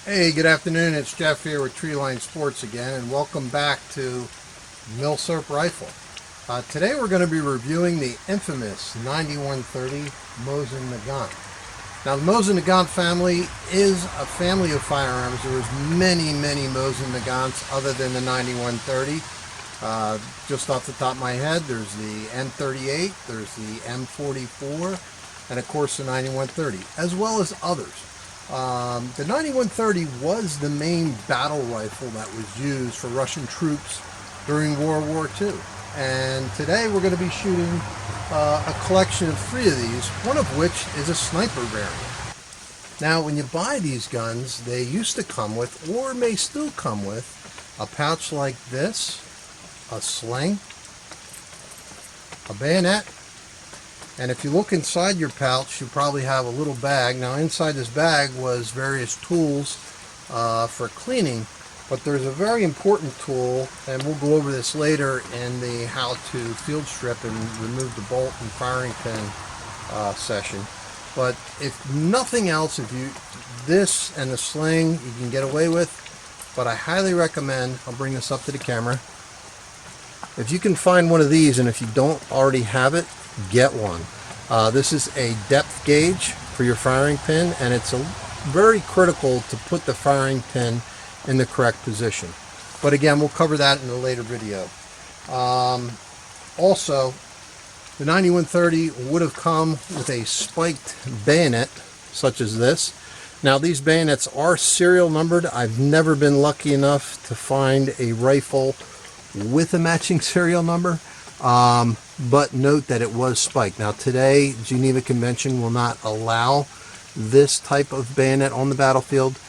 Hey, good afternoon. It's Jeff here with Treeline Sports again, and welcome back to Milsurp Rifle. Today we're going to be reviewing the infamous 9130 Mosin Nagant. Now, the Mosin Nagant family is a family of firearms. There was many Mosin Nagants other than the 9130. Just off the top of my head, there's the M38, there's the M44, and of course the 9130, as well as others. The 9130 was the main battle rifle that was used for Russian troops during World War II. And today we're going to be shooting a collection of 3 of these, one of which is a sniper variant. Now, when you buy these guns, they used to come with, or may still come with, a pouch like this, a sling, a bayonet, and if you look inside your pouch, you probably have a little bag. Now, inside this bag was various tools for cleaning, but there's a very important tool, and we'll go over this later in the how to field strip and remove the bolt and firing pin session. But if nothing else, this and the sling you can get away with, but I highly recommend, I'll bring this up to the camera, if you can find one of these, and if you don't already have it, get one. This is a depth gauge for your firing pin, and it's very critical to put the firing pin in the correct position. But again, we'll cover that in a later video. Also, the 9130 would have come with a spiked bayonet such as this. Now, these bayonets are serial numbered. I've never been lucky enough to find a rifle with a matching serial number. But note that it was spiked. Now, today, Geneva Convention will not allow this type of bayonet on the battlefield.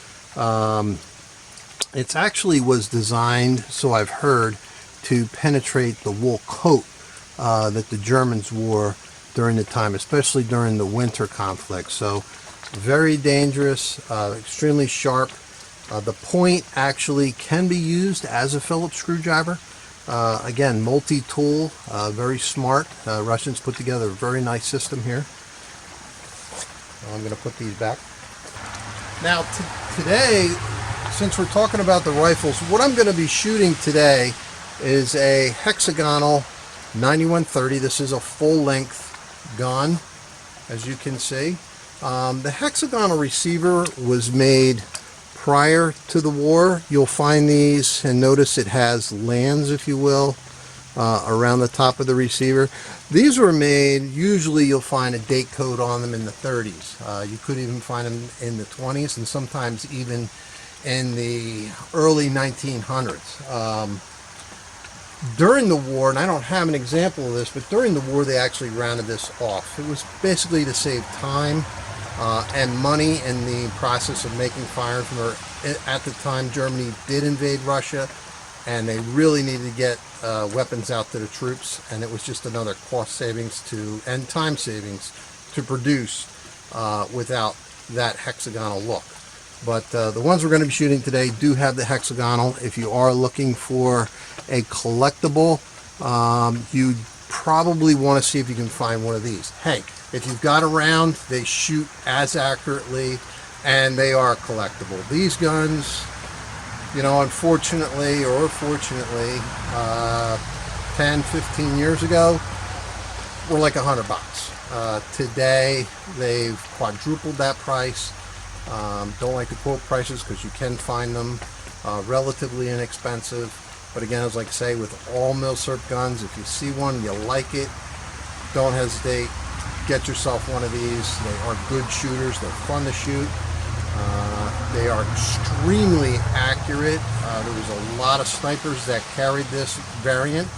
It actually was designed, so I've heard, to penetrate the wool coat that the Germans wore during the time, especially during the winter conflict. So, very dangerous, extremely sharp. The point actually can be used as a Phillips screwdriver. Again, multi-tool, very smart. Russians put together a very nice system here. I'm going to put these back. Now, today, since we're talking about the rifles, what I'm going to be shooting today is a hexagonal 9130. This is a full-length gun, as you can see. The hexagonal receiver was made prior to the war. You'll find these, and notice it has lands, if you will, around the top of the receiver. These were made, usually you'll find a date code on them in the 30s. You could even find them in the 20s, and sometimes even in the early 1900s. During the war, and I don't have an example of this, but during the war they actually rounded this off. It was basically to save time and money in the process of making firearms. At the time, Germany did invade Russia, and they really needed to get weapons out to the troops, and it was just another cost savings and time savings to produce without that hexagonal look. But the ones we're going to be shooting today do have the hexagonal. If you are looking for a collectible, you probably want to see if you can find one of these. Hey, if you've got a round, they shoot as accurately, and they are collectible. These guns, you know, unfortunately or fortunately, 10, 15 years ago, were like $100. Today, they've quadrupled that price. Don't like to quote prices because you can find them relatively inexpensive. But again, as I say, with all Milsurp guns, if you see one, you like it, don't hesitate. Get yourself one of these. They are good shooters. They're fun to shoot. They are extremely accurate. There was a lot of snipers that carried this variant.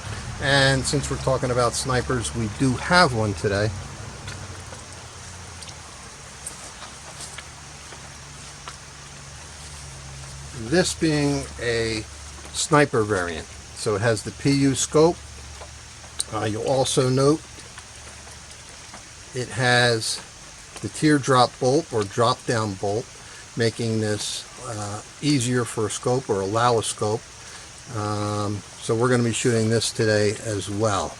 And since we're talking about snipers, we do have one today. This being a sniper variant. So it has the PU scope. You'll also note it has the teardrop bolt or drop down bolt, making this easier for a scope or allow a scope. So we're going to be shooting this today as well.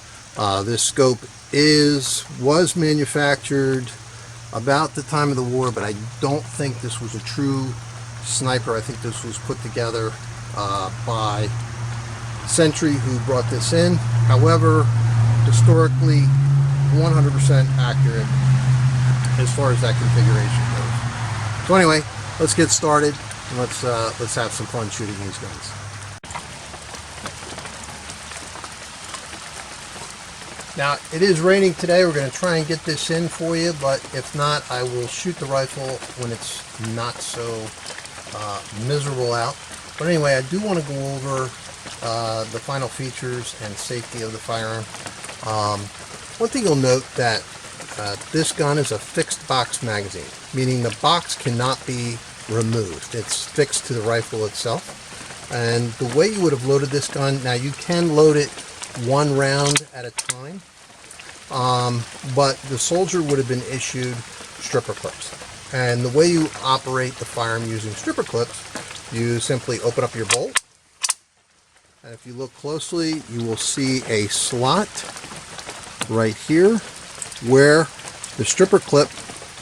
This scope was manufactured about the time of the war, but I don't think this was a true sniper. I think this was put together by Sentry, who brought this in. However, historically 100% accurate as far as that configuration goes. So anyway, let's get started and let's have some fun shooting these guns. Now, it is raining today. We're going to try and get this in for you, but if not, I will shoot the rifle when it's not so miserable out. But anyway, I do want to go over the final features and safety of the firearm. One thing you'll note that this gun is a fixed box magazine, meaning the box cannot be removed. It's fixed to the rifle itself. And the way you would have loaded this gun, now you can load it one round at a time, but the soldier would have been issued stripper clips. And the way you operate the firearm using stripper clips, you simply open up your bolt, and if you look closely, you will see a slot right here where the stripper clip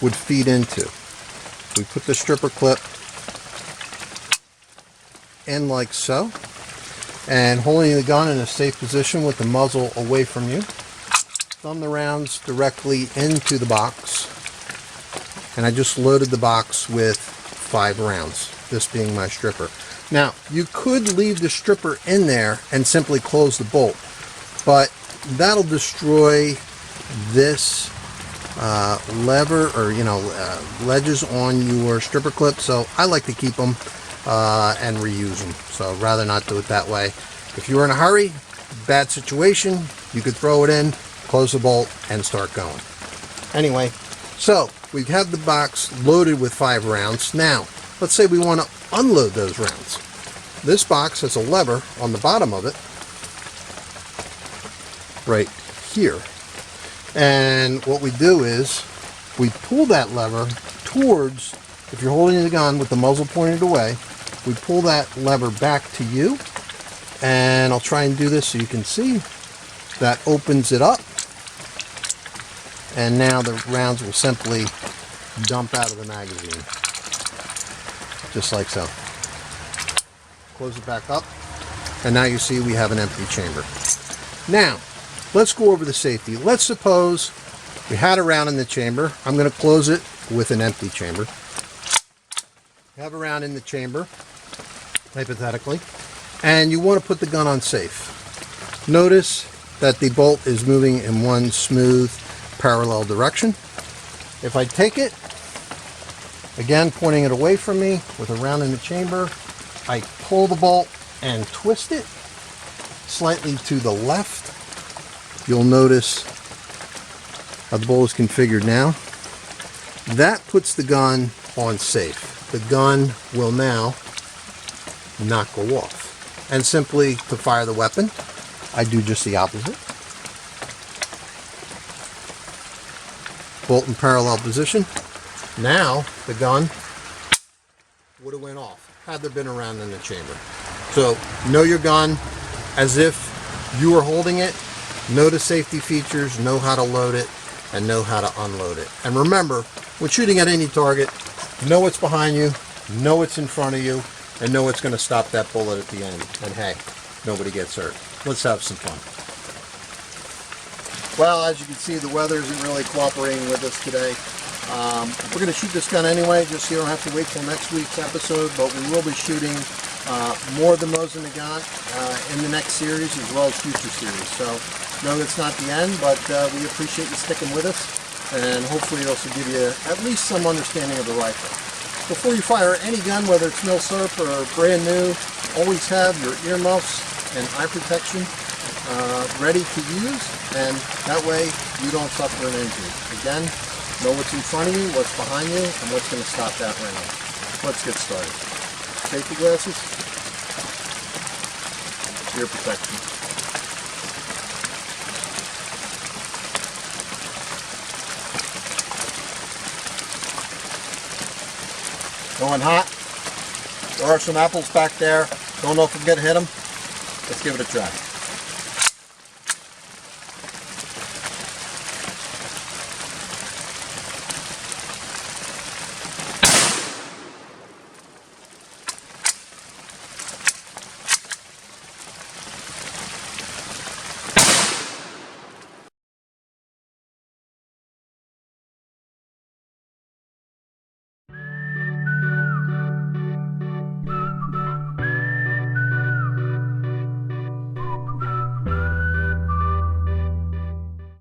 would feed into. We put the stripper clip in like so, and holding the gun in a safe position with the muzzle away from you, thumb the rounds directly into the box. And I just loaded the box with 5 rounds, this being my stripper. Now, you could leave the stripper in there and simply close the bolt, but that'll destroy this lever, or ledges on your stripper clip. So I like to keep them and reuse them. So I'd rather not do it that way. If you were in a hurry, bad situation, you could throw it in, close the bolt, and start going. Anyway, so we have the box loaded with 5 rounds. Now, let's say we want to unload those rounds. This box has a lever on the bottom of it, right here. And what we do is we pull that lever towards, if you're holding the gun with the muzzle pointed away, we pull that lever back to you, and I'll try and do this so you can see. That opens it up, and now the rounds will simply dump out of the magazine, just like so. Close it back up, and now you see we have an empty chamber. Now, let's go over the safety. Let's suppose we had a round in the chamber. I'm going to close it with an empty chamber. You have a round in the chamber, hypothetically, and you want to put the gun on safe. Notice that the bolt is moving in one smooth parallel direction. If I take it, again pointing it away from me with a round in the chamber, I pull the bolt and twist it slightly to the left. You'll notice how the bolt is configured now. That puts the gun on safe. The gun will now not go off. And simply to fire the weapon, I do just the opposite. Bolt in parallel position. Now the gun would have went off had there been a round in the chamber. So know your gun as if you were holding it, know the safety features, know how to load it, and know how to unload it. And remember, when shooting at any target, know what's behind you, know what's in front of you, and know what's going to stop that bullet at the end. And hey, nobody gets hurt. Let's have some fun. Well, as you can see, the weather isn't really cooperating with us today. We're going to shoot this gun anyway, just so you don't have to wait till next week's episode, but we will be shooting more of the Mosin Nagant in the next series, as well as future series. So, no, that's not the end, but we appreciate you sticking with us, and hopefully it also give you at least some understanding of the rifle. Before you fire any gun, whether it's milsurp or brand new, always have your earmuffs and eye protection ready to use, and that way you don't suffer an injury. Again, know what's in front of you, what's behind you, and what's going to stop that round. Let's get started. Safety glasses, ear protection. Going hot. There are some apples back there. Don't know if we're going to hit them. Let's give it a try.